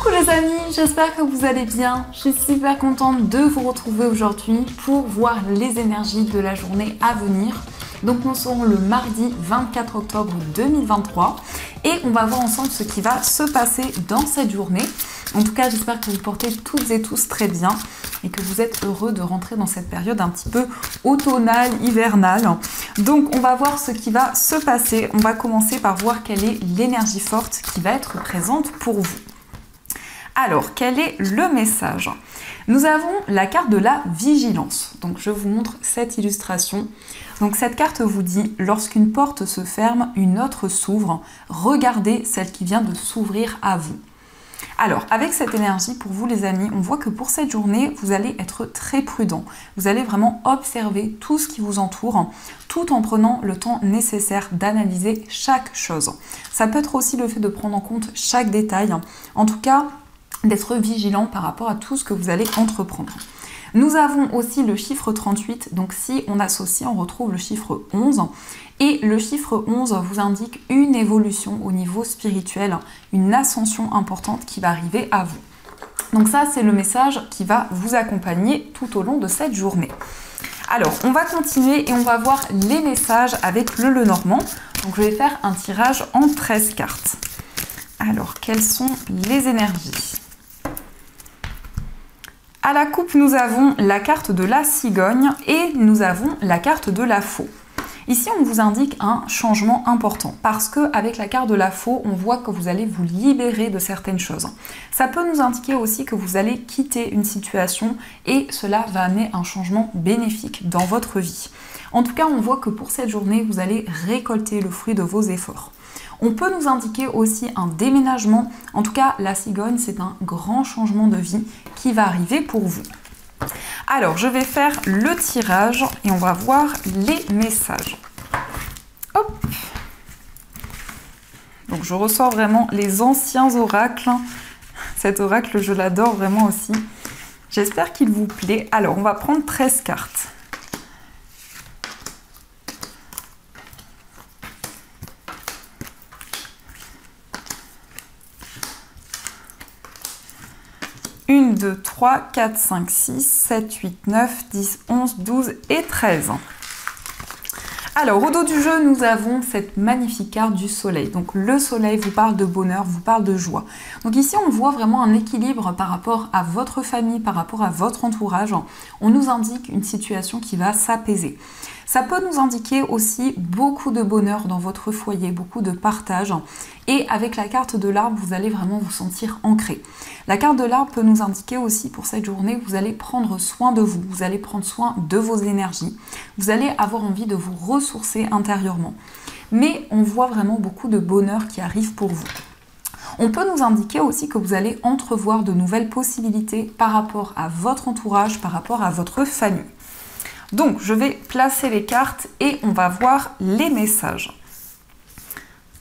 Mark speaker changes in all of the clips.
Speaker 1: Coucou les amis, j'espère que vous allez bien. Je suis super contente de vous retrouver aujourd'hui pour voir les énergies de la journée à venir. Donc nous serons le mardi 24 octobre 2023 et on va voir ensemble ce qui va se passer dans cette journée. En tout cas, j'espère que vous portez toutes et tous très bien et que vous êtes heureux de rentrer dans cette période un petit peu automnale, hivernale. Donc on va voir ce qui va se passer. On va commencer par voir quelle est l'énergie forte qui va être présente pour vous. Alors, quel est le message? Nous avons la carte de la vigilance. Donc, je vous montre cette illustration. Donc, cette carte vous dit, lorsqu'une porte se ferme, une autre s'ouvre. Regardez celle qui vient de s'ouvrir à vous. Alors, avec cette énergie, pour vous les amis, on voit que pour cette journée, vous allez être très prudent. Vous allez vraiment observer tout ce qui vous entoure, tout en prenant le temps nécessaire d'analyser chaque chose. Ça peut être aussi le fait de prendre en compte chaque détail. En tout cas, d'être vigilant par rapport à tout ce que vous allez entreprendre. Nous avons aussi le chiffre 38, donc si on associe, on retrouve le chiffre 11. Et le chiffre 11 vous indique une évolution au niveau spirituel, une ascension importante qui va arriver à vous. Donc ça, c'est le message qui va vous accompagner tout au long de cette journée. Alors, on va continuer et on va voir les messages avec le Lenormand. Donc je vais faire un tirage en 13 cartes. Alors, quelles sont les énergies ? À la coupe, nous avons la carte de la cigogne et nous avons la carte de la faux. Ici, on vous indique un changement important parce qu'avec la carte de la faux, on voit que vous allez vous libérer de certaines choses. Ça peut nous indiquer aussi que vous allez quitter une situation et cela va amener un changement bénéfique dans votre vie. En tout cas, on voit que pour cette journée, vous allez récolter le fruit de vos efforts. On peut nous indiquer aussi un déménagement. En tout cas, la cigogne, c'est un grand changement de vie qui va arriver pour vous. Alors, je vais faire le tirage et on va voir les messages. Hop. Donc, je ressors vraiment les anciens oracles. Cet oracle, je l'adore vraiment aussi. J'espère qu'il vous plaît. Alors, on va prendre 13 cartes. Une, 2, 3, 4, 5, 6, 7, 8, 9, 10, 11, 12 et 13. Alors, au dos du jeu, nous avons cette magnifique carte du soleil. Donc, le soleil vous parle de bonheur, vous parle de joie. Donc ici, on voit vraiment un équilibre par rapport à votre famille, par rapport à votre entourage. On nous indique une situation qui va s'apaiser. Ça peut nous indiquer aussi beaucoup de bonheur dans votre foyer, beaucoup de partage. Et avec la carte de l'arbre, vous allez vraiment vous sentir ancré. La carte de l'arbre peut nous indiquer aussi pour cette journée, vous allez prendre soin de vous, vous allez prendre soin de vos énergies, vous allez avoir envie de vous ressourcer intérieurement. Mais on voit vraiment beaucoup de bonheur qui arrive pour vous. On peut nous indiquer aussi que vous allez entrevoir de nouvelles possibilités par rapport à votre entourage, par rapport à votre famille. Donc, je vais placer les cartes et on va voir les messages.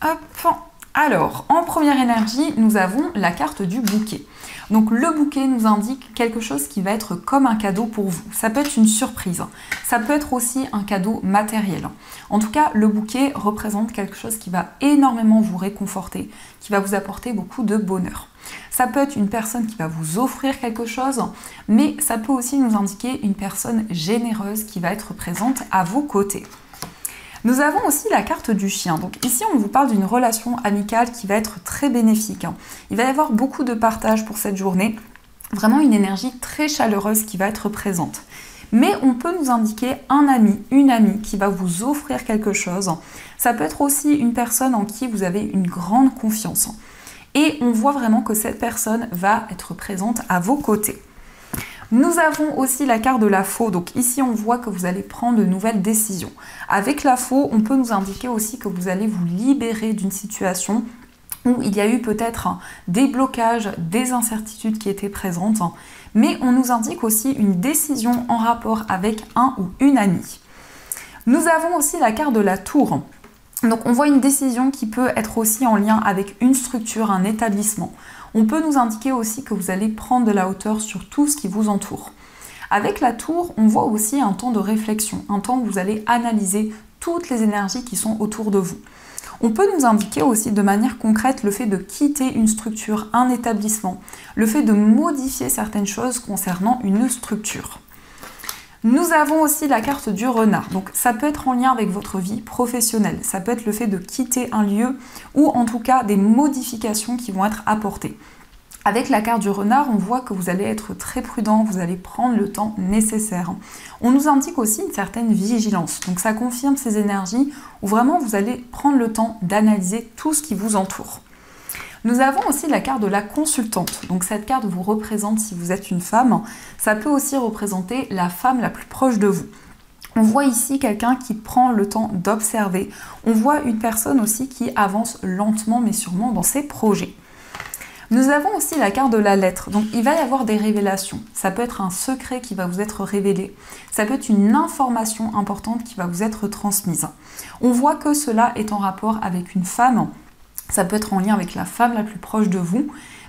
Speaker 1: Hop. Alors, en première énergie, nous avons la carte du bouquet. Donc, le bouquet nous indique quelque chose qui va être comme un cadeau pour vous. Ça peut être une surprise. Ça peut être aussi un cadeau matériel. En tout cas, le bouquet représente quelque chose qui va énormément vous réconforter, qui va vous apporter beaucoup de bonheur. Ça peut être une personne qui va vous offrir quelque chose, mais ça peut aussi nous indiquer une personne généreuse qui va être présente à vos côtés. Nous avons aussi la carte du chien. Donc ici, on vous parle d'une relation amicale qui va être très bénéfique. Il va y avoir beaucoup de partage pour cette journée. Vraiment une énergie très chaleureuse qui va être présente. Mais on peut nous indiquer un ami, une amie qui va vous offrir quelque chose. Ça peut être aussi une personne en qui vous avez une grande confiance. Et on voit vraiment que cette personne va être présente à vos côtés. Nous avons aussi la carte de la faux. Donc ici, on voit que vous allez prendre de nouvelles décisions. Avec la faux, on peut nous indiquer aussi que vous allez vous libérer d'une situation où il y a eu peut-être des blocages, des incertitudes qui étaient présentes. Mais on nous indique aussi une décision en rapport avec un ou une amie. Nous avons aussi la carte de la tour. Donc on voit une décision qui peut être aussi en lien avec une structure, un établissement. On peut nous indiquer aussi que vous allez prendre de la hauteur sur tout ce qui vous entoure. Avec la tour, on voit aussi un temps de réflexion, un temps où vous allez analyser toutes les énergies qui sont autour de vous. On peut nous indiquer aussi de manière concrète le fait de quitter une structure, un établissement, le fait de modifier certaines choses concernant une structure. Nous avons aussi la carte du renard, donc ça peut être en lien avec votre vie professionnelle, ça peut être le fait de quitter un lieu ou en tout cas des modifications qui vont être apportées. Avec la carte du renard, on voit que vous allez être très prudent, vous allez prendre le temps nécessaire. On nous indique aussi une certaine vigilance, donc ça confirme ces énergies où vraiment vous allez prendre le temps d'analyser tout ce qui vous entoure. Nous avons aussi la carte de la consultante. Donc cette carte vous représente si vous êtes une femme. Ça peut aussi représenter la femme la plus proche de vous. On voit ici quelqu'un qui prend le temps d'observer. On voit une personne aussi qui avance lentement mais sûrement dans ses projets. Nous avons aussi la carte de la lettre. Donc il va y avoir des révélations. Ça peut être un secret qui va vous être révélé. Ça peut être une information importante qui va vous être transmise. On voit que cela est en rapport avec une femme. Ça peut être en lien avec la femme la plus proche de vous,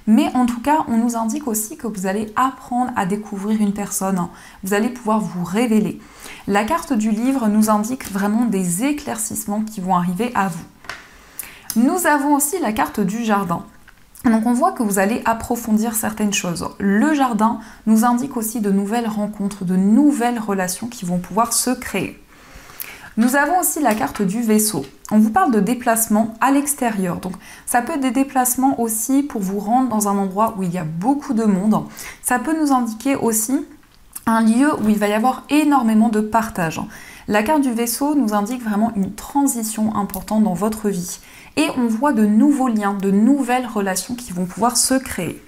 Speaker 1: mais en tout cas, on nous indique aussi que vous allez apprendre à découvrir une personne. Vous allez pouvoir vous révéler. La carte du livre nous indique vraiment des éclaircissements qui vont arriver à vous. Nous avons aussi la carte du jardin. Donc on voit que vous allez approfondir certaines choses. Le jardin nous indique aussi de nouvelles rencontres, de nouvelles relations qui vont pouvoir se créer. Nous avons aussi la carte du vaisseau. On vous parle de déplacements à l'extérieur. Donc ça peut être des déplacements aussi pour vous rendre dans un endroit où il y a beaucoup de monde. Ça peut nous indiquer aussi un lieu où il va y avoir énormément de partage. La carte du vaisseau nous indique vraiment une transition importante dans votre vie. Et on voit de nouveaux liens, de nouvelles relations qui vont pouvoir se créer.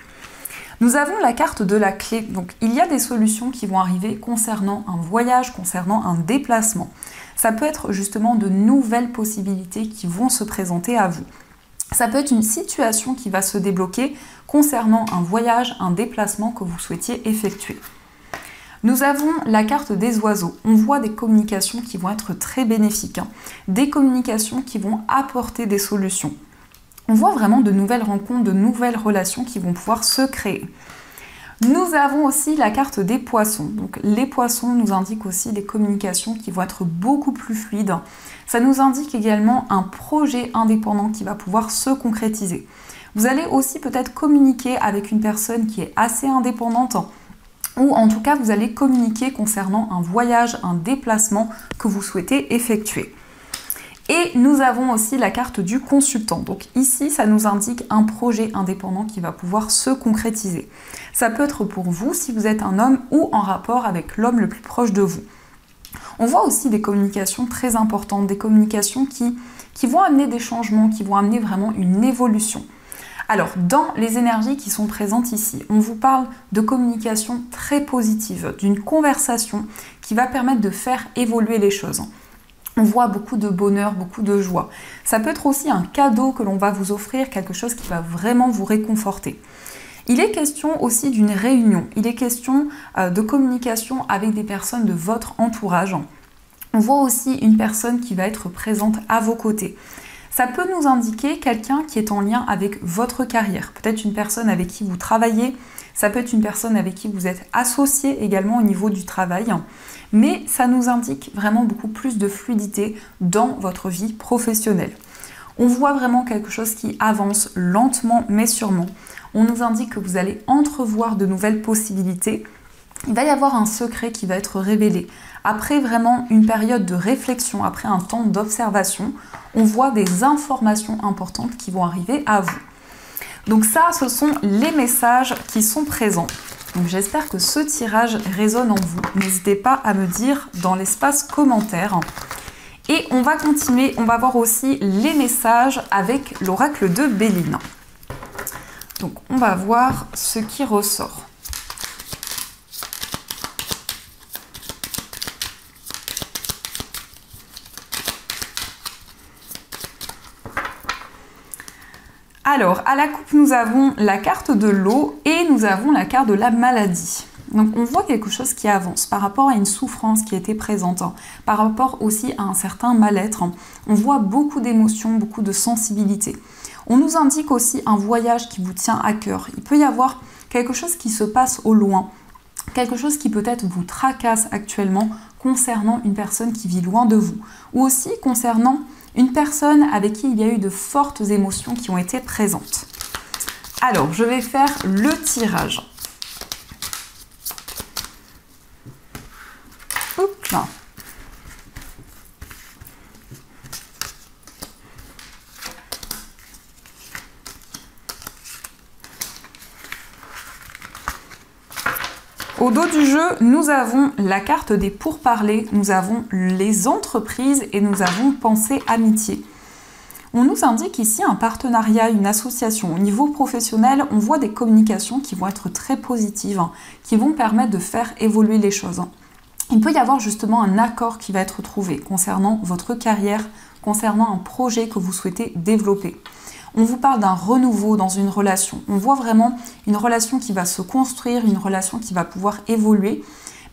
Speaker 1: Nous avons la carte de la clé. Donc il y a des solutions qui vont arriver concernant un voyage, concernant un déplacement. Ça peut être justement de nouvelles possibilités qui vont se présenter à vous. Ça peut être une situation qui va se débloquer concernant un voyage, un déplacement que vous souhaitiez effectuer. Nous avons la carte des oiseaux. On voit des communications qui vont être très bénéfiques, des communications qui vont apporter des solutions. On voit vraiment de nouvelles rencontres, de nouvelles relations qui vont pouvoir se créer. Nous avons aussi la carte des poissons. Donc les poissons nous indiquent aussi des communications qui vont être beaucoup plus fluides. Ça nous indique également un projet indépendant qui va pouvoir se concrétiser. Vous allez aussi peut-être communiquer avec une personne qui est assez indépendante, ou en tout cas vous allez communiquer concernant un voyage, un déplacement que vous souhaitez effectuer. Et nous avons aussi la carte du consultant. Donc ici, ça nous indique un projet indépendant qui va pouvoir se concrétiser. Ça peut être pour vous si vous êtes un homme ou en rapport avec l'homme le plus proche de vous. On voit aussi des communications très importantes, des communications qui vont amener des changements, qui vont amener vraiment une évolution. Alors, dans les énergies qui sont présentes ici, on vous parle de communication très positive, d'une conversation qui va permettre de faire évoluer les choses. On voit beaucoup de bonheur, beaucoup de joie. Ça peut être aussi un cadeau que l'on va vous offrir, quelque chose qui va vraiment vous réconforter. Il est question aussi d'une réunion. Il est question de communication avec des personnes de votre entourage. On voit aussi une personne qui va être présente à vos côtés. Ça peut nous indiquer quelqu'un qui est en lien avec votre carrière. Peut-être une personne avec qui vous travaillez. Ça peut être une personne avec qui vous êtes associé également au niveau du travail. Mais ça nous indique vraiment beaucoup plus de fluidité dans votre vie professionnelle. On voit vraiment quelque chose qui avance lentement mais sûrement. On nous indique que vous allez entrevoir de nouvelles possibilités. Il va y avoir un secret qui va être révélé. Après vraiment une période de réflexion, après un temps d'observation, on voit des informations importantes qui vont arriver à vous. Donc ça, ce sont les messages qui sont présents. Donc j'espère que ce tirage résonne en vous. N'hésitez pas à me dire dans l'espace commentaire. Et on va continuer, on va voir aussi les messages avec l'oracle de Béline. Donc on va voir ce qui ressort. Alors, à la coupe, nous avons la carte de l'eau et nous avons la carte de la maladie. Donc, on voit quelque chose qui avance par rapport à une souffrance qui était présente, par rapport aussi à un certain mal-être. On voit beaucoup d'émotions, beaucoup de sensibilité. On nous indique aussi un voyage qui vous tient à cœur. Il peut y avoir quelque chose qui se passe au loin, quelque chose qui peut-être vous tracasse actuellement concernant une personne qui vit loin de vous, ou aussi concernant Une personne avec qui il y a eu de fortes émotions qui ont été présentes. Alors, je vais faire le tirage. Hop là. Au dos du jeu, nous avons la carte des pourparlers, nous avons les entreprises et nous avons pensée amitié. On nous indique ici un partenariat, une association. Au niveau professionnel, on voit des communications qui vont être très positives, qui vont permettre de faire évoluer les choses. Il peut y avoir justement un accord qui va être trouvé concernant votre carrière, concernant un projet que vous souhaitez développer. On vous parle d'un renouveau dans une relation. On voit vraiment une relation qui va se construire, une relation qui va pouvoir évoluer.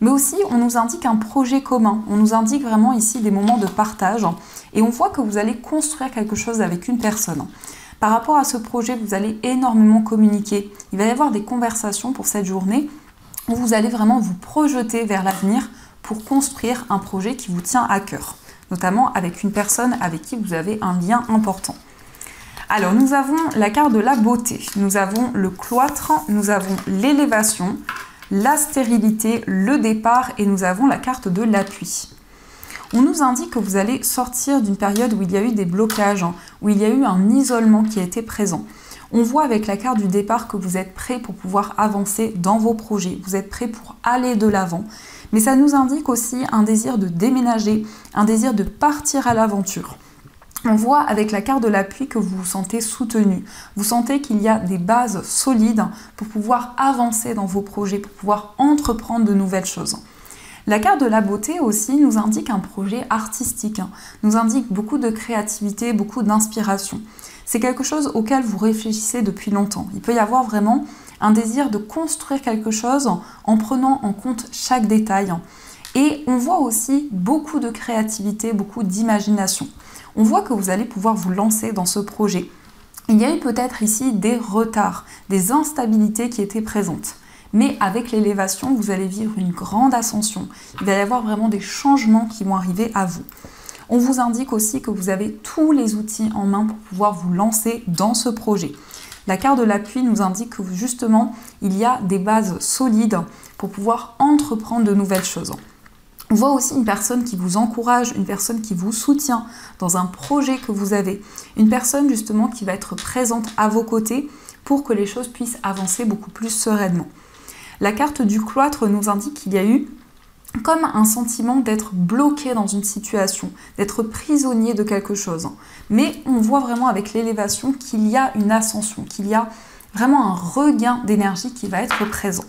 Speaker 1: Mais aussi, on nous indique un projet commun. On nous indique vraiment ici des moments de partage. Et on voit que vous allez construire quelque chose avec une personne. Par rapport à ce projet, vous allez énormément communiquer. Il va y avoir des conversations pour cette journée où vous allez vraiment vous projeter vers l'avenir pour construire un projet qui vous tient à cœur. Notamment avec une personne avec qui vous avez un lien important. Alors, nous avons la carte de la beauté, nous avons le cloître, nous avons l'élévation, la stérilité, le départ et nous avons la carte de l'appui. On nous indique que vous allez sortir d'une période où il y a eu des blocages, où il y a eu un isolement qui a été présent. On voit avec la carte du départ que vous êtes prêt pour pouvoir avancer dans vos projets, vous êtes prêt pour aller de l'avant. Mais ça nous indique aussi un désir de déménager, un désir de partir à l'aventure. On voit avec la carte de l'appui que vous vous sentez soutenu. Vous sentez qu'il y a des bases solides pour pouvoir avancer dans vos projets, pour pouvoir entreprendre de nouvelles choses. La carte de la beauté aussi nous indique un projet artistique, nous indique beaucoup de créativité, beaucoup d'inspiration. C'est quelque chose auquel vous réfléchissez depuis longtemps. Il peut y avoir vraiment un désir de construire quelque chose en prenant en compte chaque détail. Et on voit aussi beaucoup de créativité, beaucoup d'imagination. On voit que vous allez pouvoir vous lancer dans ce projet. Il y a eu peut-être ici des retards, des instabilités qui étaient présentes. Mais avec l'élévation, vous allez vivre une grande ascension. Il va y avoir vraiment des changements qui vont arriver à vous. On vous indique aussi que vous avez tous les outils en main pour pouvoir vous lancer dans ce projet. La carte de l'appui nous indique que justement, il y a des bases solides pour pouvoir entreprendre de nouvelles choses. On voit aussi une personne qui vous encourage, une personne qui vous soutient dans un projet que vous avez. Une personne justement qui va être présente à vos côtés pour que les choses puissent avancer beaucoup plus sereinement. La carte du cloître nous indique qu'il y a eu comme un sentiment d'être bloqué dans une situation, d'être prisonnier de quelque chose. Mais on voit vraiment avec l'élévation qu'il y a une ascension, qu'il y a vraiment un regain d'énergie qui va être présent.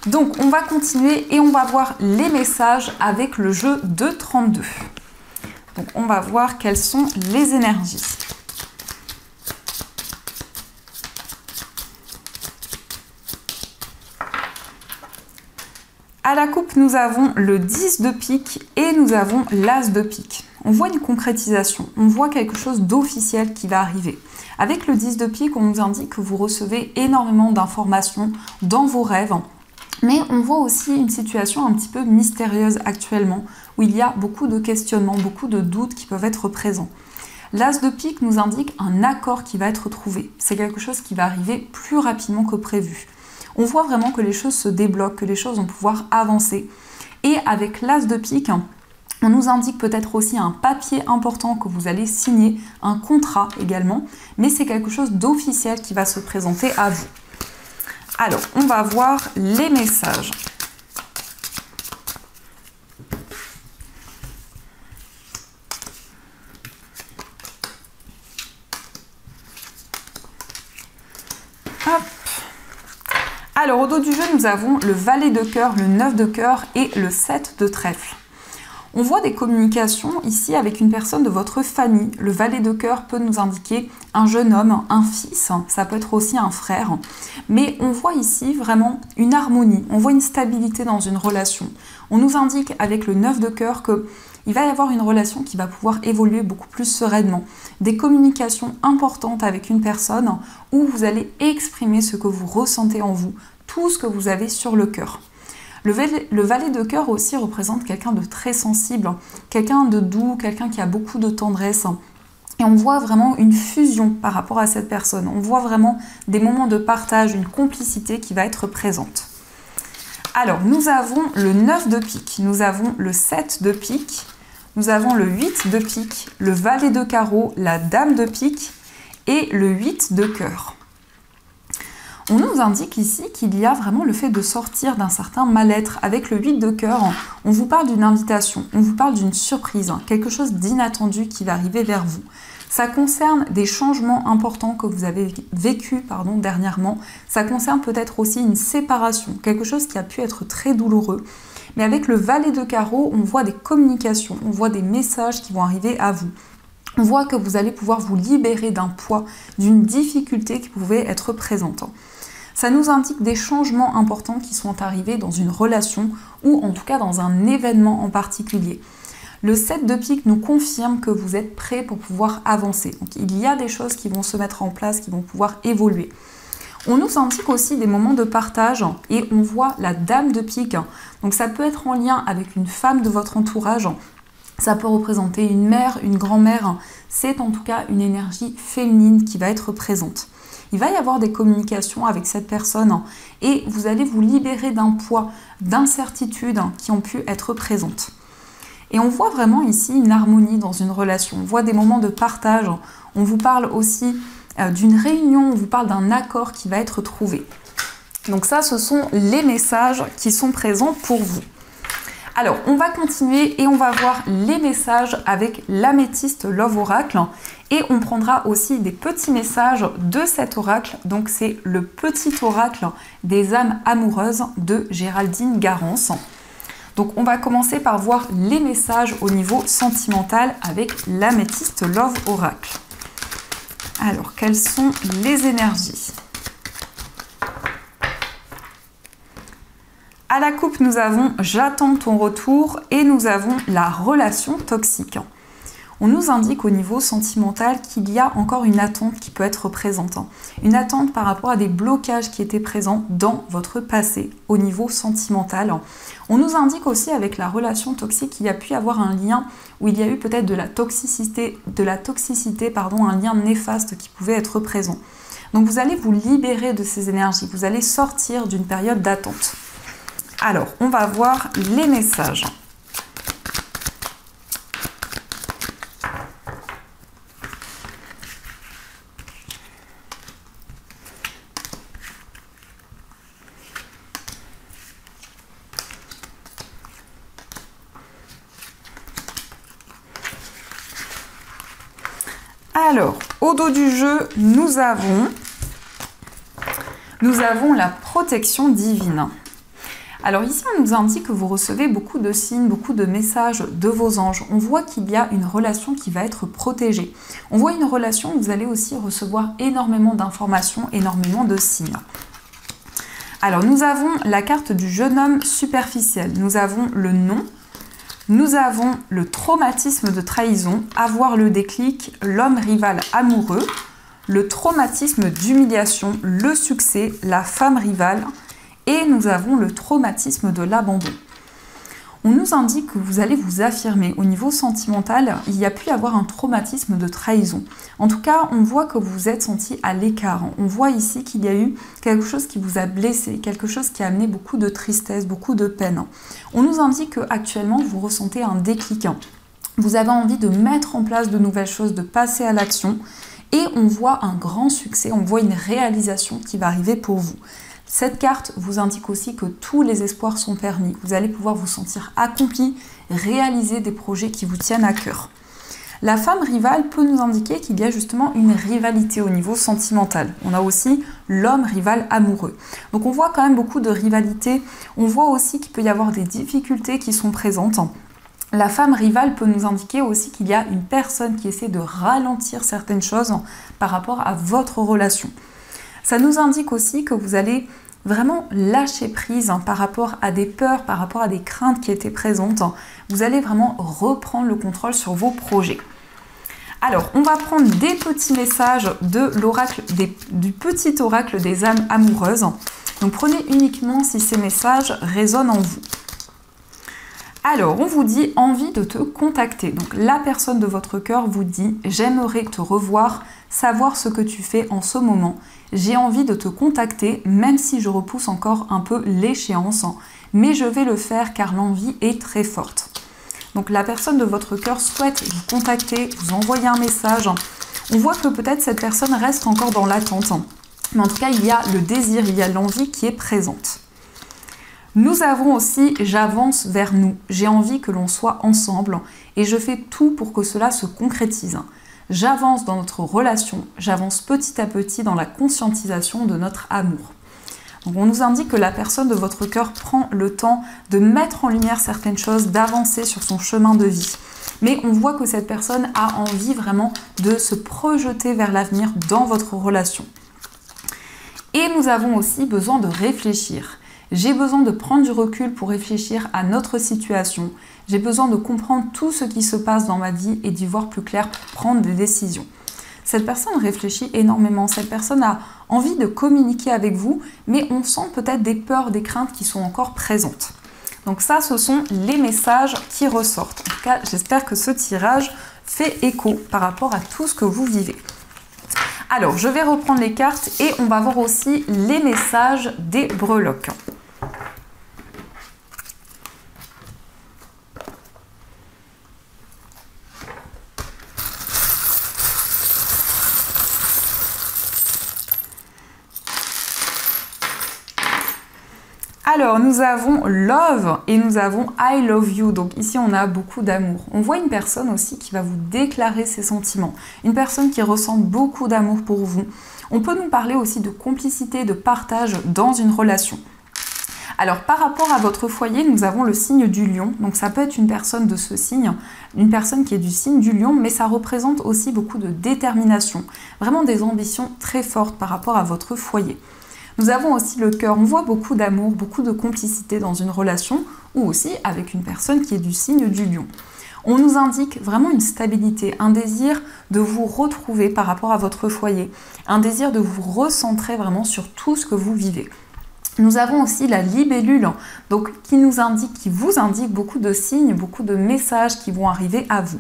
Speaker 1: Donc on va continuer et on va voir les messages avec le jeu de 32. Donc on va voir quelles sont les énergies. À la coupe, nous avons le 10 de pique et nous avons l'as de pique. On voit une concrétisation, on voit quelque chose d'officiel qui va arriver. Avec le 10 de pique, on nous indique que vous recevez énormément d'informations dans vos rêves. Mais on voit aussi une situation un petit peu mystérieuse actuellement, où il y a beaucoup de questionnements, beaucoup de doutes qui peuvent être présents. L'as de pique nous indique un accord qui va être trouvé. C'est quelque chose qui va arriver plus rapidement que prévu. On voit vraiment que les choses se débloquent, que les choses vont pouvoir avancer. Et avec l'as de pique, on nous indique peut-être aussi un papier important que vous allez signer, un contrat également, mais c'est quelque chose d'officiel qui va se présenter à vous. Alors, on va voir les messages. Hop. Alors, au dos du jeu, nous avons le valet de cœur, le 9 de cœur et le 7 de trèfle. On voit des communications ici avec une personne de votre famille. Le valet de cœur peut nous indiquer un jeune homme, un fils, ça peut être aussi un frère. Mais on voit ici vraiment une harmonie, on voit une stabilité dans une relation. On nous indique avec le 9 de cœur qu'il va y avoir une relation qui va pouvoir évoluer beaucoup plus sereinement. Des communications importantes avec une personne où vous allez exprimer ce que vous ressentez en vous, tout ce que vous avez sur le cœur. Le valet de cœur aussi représente quelqu'un de très sensible, quelqu'un de doux, quelqu'un qui a beaucoup de tendresse. Et on voit vraiment une fusion par rapport à cette personne. On voit vraiment des moments de partage, une complicité qui va être présente. Alors, nous avons le 9 de pique, nous avons le 7 de pique, nous avons le 8 de pique, le valet de carreau, la dame de pique et le 8 de cœur. On nous indique ici qu'il y a vraiment le fait de sortir d'un certain mal-être. Avec le 8 de cœur, on vous parle d'une invitation, on vous parle d'une surprise, quelque chose d'inattendu qui va arriver vers vous. Ça concerne des changements importants que vous avez vécu dernièrement. Ça concerne peut-être aussi une séparation, quelque chose qui a pu être très douloureux. Mais avec le valet de carreau, on voit des communications, on voit des messages qui vont arriver à vous. On voit que vous allez pouvoir vous libérer d'un poids, d'une difficulté qui pouvait être présente. Ça nous indique des changements importants qui sont arrivés dans une relation ou en tout cas dans un événement en particulier. Le 7 de pique nous confirme que vous êtes prêt pour pouvoir avancer. Donc il y a des choses qui vont se mettre en place, qui vont pouvoir évoluer. On nous indique aussi des moments de partage et on voit la dame de pique. Donc ça peut être en lien avec une femme de votre entourage. Ça peut représenter une mère, une grand-mère. C'est en tout cas une énergie féminine qui va être présente. Il va y avoir des communications avec cette personne et vous allez vous libérer d'un poids, d'incertitudes qui ont pu être présentes. Et on voit vraiment ici une harmonie dans une relation. On voit des moments de partage. On vous parle aussi d'une réunion, on vous parle d'un accord qui va être trouvé. Donc ça, ce sont les messages qui sont présents pour vous. Alors, on va continuer et on va voir les messages avec l'améthyste Love Oracle. Et on prendra aussi des petits messages de cet oracle. Donc, c'est le petit oracle des âmes amoureuses de Géraldine Garance. Donc, on va commencer par voir les messages au niveau sentimental avec l'améthyste Love Oracle. Alors, quelles sont les énergies ? À la coupe, nous avons « J'attends ton retour » et nous avons la relation toxique. On nous indique au niveau sentimental qu'il y a encore une attente qui peut être présente. Une attente par rapport à des blocages qui étaient présents dans votre passé au niveau sentimental. On nous indique aussi avec la relation toxique qu'il y a pu y avoir un lien où il y a eu peut-être de la toxicité, un lien néfaste qui pouvait être présent. Donc vous allez vous libérer de ces énergies, vous allez sortir d'une période d'attente. Alors, on va voir les messages. Alors, au dos du jeu, nous avons la protection divine. Alors ici, on nous indique que vous recevez beaucoup de signes, beaucoup de messages de vos anges. On voit qu'il y a une relation qui va être protégée. On voit une relation où vous allez aussi recevoir énormément d'informations, énormément de signes. Alors, nous avons la carte du jeune homme superficiel. Nous avons le nom. Nous avons le traumatisme de trahison, avoir le déclic, l'homme rival amoureux, le traumatisme d'humiliation, le succès, la femme rivale, et nous avons le traumatisme de l'abandon. On nous indique que vous allez vous affirmer. Au niveau sentimental, il y a pu y avoir un traumatisme de trahison. En tout cas, on voit que vous vous êtes senti à l'écart. On voit ici qu'il y a eu quelque chose qui vous a blessé, quelque chose qui a amené beaucoup de tristesse, beaucoup de peine. On nous indique qu'actuellement, vous ressentez un déclic. Vous avez envie de mettre en place de nouvelles choses, de passer à l'action. Et on voit un grand succès, on voit une réalisation qui va arriver pour vous. Cette carte vous indique aussi que tous les espoirs sont permis. Vous allez pouvoir vous sentir accompli, réaliser des projets qui vous tiennent à cœur. La femme rivale peut nous indiquer qu'il y a justement une rivalité au niveau sentimental. On a aussi l'homme rival amoureux. Donc on voit quand même beaucoup de rivalité. On voit aussi qu'il peut y avoir des difficultés qui sont présentes. La femme rivale peut nous indiquer aussi qu'il y a une personne qui essaie de ralentir certaines choses par rapport à votre relation. Ça nous indique aussi que vous allez vraiment lâcher prise par rapport à des peurs, par rapport à des craintes qui étaient présentes. Vous allez vraiment reprendre le contrôle sur vos projets. Alors, on va prendre des petits messages de l'oracle, du petit oracle des âmes amoureuses. Donc prenez uniquement si ces messages résonnent en vous. Alors, on vous dit envie de te contacter. Donc la personne de votre cœur vous dit j'aimerais te revoir, savoir ce que tu fais en ce moment. J'ai envie de te contacter, même si je repousse encore un peu l'échéance, mais je vais le faire car l'envie est très forte. Donc la personne de votre cœur souhaite vous contacter, vous envoyer un message. On voit que peut-être cette personne reste encore dans l'attente. Mais en tout cas, il y a le désir, il y a l'envie qui est présente. Nous avons aussi « j'avance vers nous ». J'ai envie que l'on soit ensemble et je fais tout pour que cela se concrétise. J'avance dans notre relation, j'avance petit à petit dans la conscientisation de notre amour. Donc on nous indique que la personne de votre cœur prend le temps de mettre en lumière certaines choses, d'avancer sur son chemin de vie. Mais on voit que cette personne a envie vraiment de se projeter vers l'avenir dans votre relation. Et nous avons aussi besoin de réfléchir. J'ai besoin de prendre du recul pour réfléchir à notre situation. J'ai besoin de comprendre tout ce qui se passe dans ma vie et d'y voir plus clair pour prendre des décisions. Cette personne réfléchit énormément. Cette personne a envie de communiquer avec vous, mais on sent peut-être des peurs, des craintes qui sont encore présentes. Donc ça, ce sont les messages qui ressortent. En tout cas, j'espère que ce tirage fait écho par rapport à tout ce que vous vivez. Alors, je vais reprendre les cartes et on va voir aussi les messages des breloques. Alors, nous avons Love et nous avons I love you. Donc ici, on a beaucoup d'amour. On voit une personne aussi qui va vous déclarer ses sentiments. Une personne qui ressent beaucoup d'amour pour vous. On peut nous parler aussi de complicité, de partage dans une relation. Alors, par rapport à votre foyer, nous avons le signe du lion. Donc ça peut être une personne de ce signe, une personne qui est du signe du lion, mais ça représente aussi beaucoup de détermination. Vraiment des ambitions très fortes par rapport à votre foyer. Nous avons aussi le cœur, on voit beaucoup d'amour, beaucoup de complicité dans une relation ou aussi avec une personne qui est du signe du lion. On nous indique vraiment une stabilité, un désir de vous retrouver par rapport à votre foyer, un désir de vous recentrer vraiment sur tout ce que vous vivez. Nous avons aussi la libellule, donc qui vous indique beaucoup de signes, beaucoup de messages qui vont arriver à vous.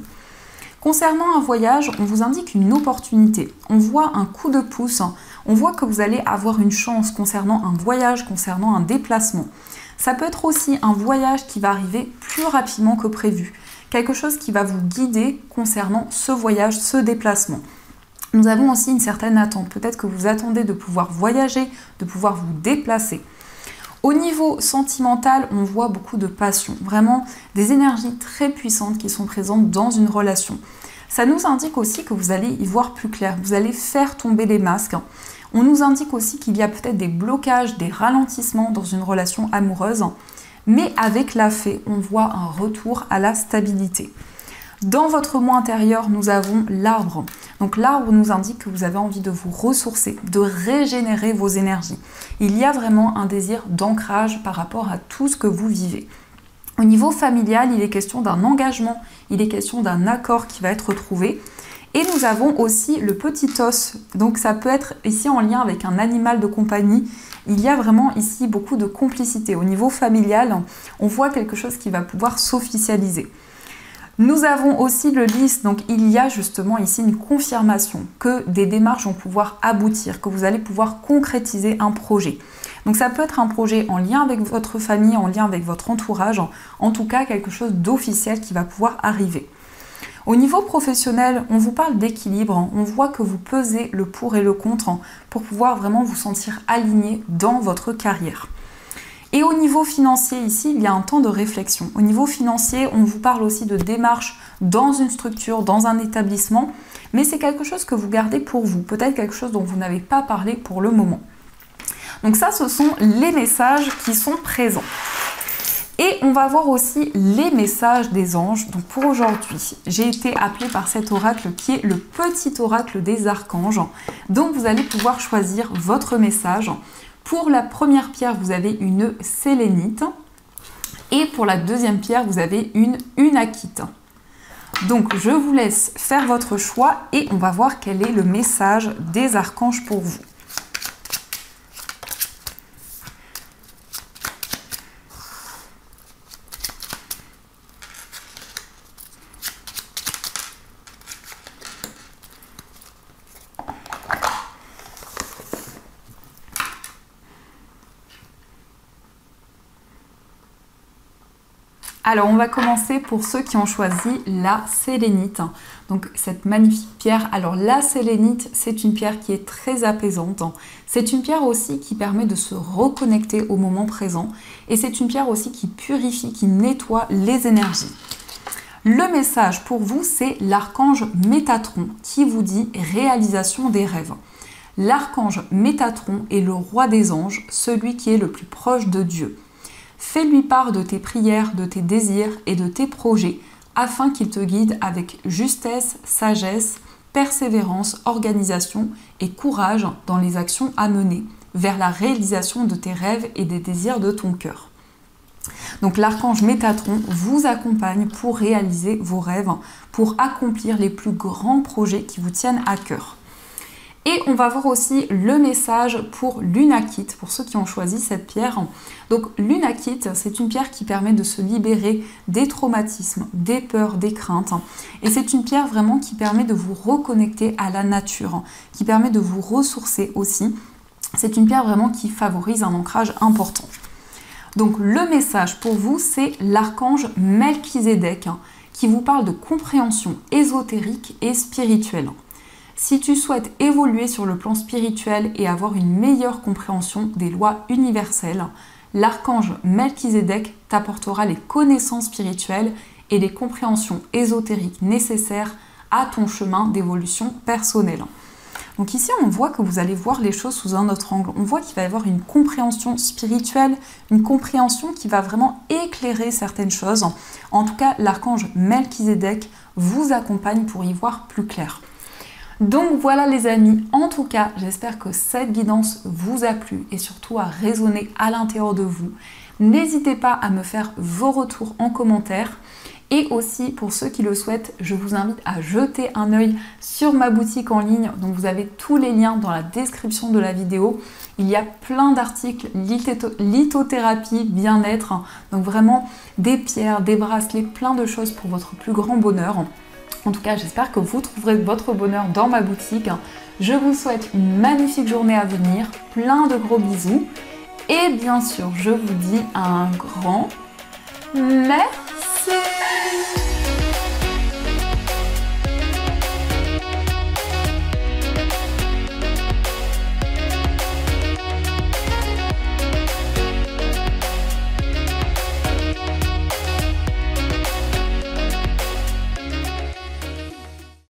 Speaker 1: Concernant un voyage, on vous indique une opportunité. On voit un coup de pouce, on voit que vous allez avoir une chance concernant un voyage, concernant un déplacement. Ça peut être aussi un voyage qui va arriver plus rapidement que prévu. Quelque chose qui va vous guider concernant ce voyage, ce déplacement. Nous avons aussi une certaine attente. Peut-être que vous attendez de pouvoir voyager, de pouvoir vous déplacer. Au niveau sentimental, on voit beaucoup de passion, vraiment des énergies très puissantes qui sont présentes dans une relation. Ça nous indique aussi que vous allez y voir plus clair, vous allez faire tomber les masques. On nous indique aussi qu'il y a peut-être des blocages, des ralentissements dans une relation amoureuse, mais avec la fée, on voit un retour à la stabilité. Dans votre moi intérieur, nous avons l'arbre. Donc l'arbre nous indique que vous avez envie de vous ressourcer, de régénérer vos énergies. Il y a vraiment un désir d'ancrage par rapport à tout ce que vous vivez. Au niveau familial, il est question d'un engagement, il est question d'un accord qui va être trouvé. Et nous avons aussi le petit os. Donc ça peut être ici en lien avec un animal de compagnie. Il y a vraiment ici beaucoup de complicité. Au niveau familial, on voit quelque chose qui va pouvoir s'officialiser. Nous avons aussi le lys, donc il y a justement ici une confirmation que des démarches vont pouvoir aboutir, que vous allez pouvoir concrétiser un projet. Donc ça peut être un projet en lien avec votre famille, en lien avec votre entourage, en tout cas quelque chose d'officiel qui va pouvoir arriver. Au niveau professionnel, on vous parle d'équilibre, on voit que vous pesez le pour et le contre pour pouvoir vraiment vous sentir aligné dans votre carrière. Et au niveau financier, ici, il y a un temps de réflexion. Au niveau financier, on vous parle aussi de démarches dans une structure, dans un établissement, mais c'est quelque chose que vous gardez pour vous, peut-être quelque chose dont vous n'avez pas parlé pour le moment. Donc ça, ce sont les messages qui sont présents. Et on va voir aussi les messages des anges. Donc pour aujourd'hui, j'ai été appelée par cet oracle qui est le petit oracle des archanges. Donc vous allez pouvoir choisir votre message. Pour la première pierre, vous avez une sélénite. Et pour la deuxième pierre, vous avez une unakite. Donc je vous laisse faire votre choix et on va voir quel est le message des archanges pour vous. Alors, on va commencer pour ceux qui ont choisi la sélénite. Donc, cette magnifique pierre. Alors, la sélénite, c'est une pierre qui est très apaisante. C'est une pierre aussi qui permet de se reconnecter au moment présent. Et c'est une pierre aussi qui purifie, qui nettoie les énergies. Le message pour vous, c'est l'archange Métatron qui vous dit réalisation des rêves. L'archange Métatron est le roi des anges, celui qui est le plus proche de Dieu. Fais-lui part de tes prières, de tes désirs et de tes projets afin qu'il te guide avec justesse, sagesse, persévérance, organisation et courage dans les actions à mener vers la réalisation de tes rêves et des désirs de ton cœur. Donc l'archange Métatron vous accompagne pour réaliser vos rêves, pour accomplir les plus grands projets qui vous tiennent à cœur. Et on va voir aussi le message pour l'unakite, pour ceux qui ont choisi cette pierre. Donc l'unakite, c'est une pierre qui permet de se libérer des traumatismes, des peurs, des craintes. Et c'est une pierre vraiment qui permet de vous reconnecter à la nature, qui permet de vous ressourcer aussi. C'est une pierre vraiment qui favorise un ancrage important. Donc le message pour vous, c'est l'archange Melchizedek qui vous parle de compréhension ésotérique et spirituelle. Si tu souhaites évoluer sur le plan spirituel et avoir une meilleure compréhension des lois universelles, l'archange Melchizedek t'apportera les connaissances spirituelles et les compréhensions ésotériques nécessaires à ton chemin d'évolution personnelle. Donc ici, on voit que vous allez voir les choses sous un autre angle. On voit qu'il va y avoir une compréhension spirituelle, une compréhension qui va vraiment éclairer certaines choses. En tout cas, l'archange Melchizedek vous accompagne pour y voir plus clair. Donc voilà les amis, en tout cas, j'espère que cette guidance vous a plu et surtout a résonné à l'intérieur de vous. N'hésitez pas à me faire vos retours en commentaire. Et aussi, pour ceux qui le souhaitent, je vous invite à jeter un œil sur ma boutique en ligne. Donc vous avez tous les liens dans la description de la vidéo. Il y a plein d'articles, lithothérapie, bien-être. Donc vraiment des pierres, des bracelets, plein de choses pour votre plus grand bonheur. En tout cas, j'espère que vous trouverez votre bonheur dans ma boutique. Je vous souhaite une magnifique journée à venir, plein de gros bisous. Et bien sûr, je vous dis un grand merci.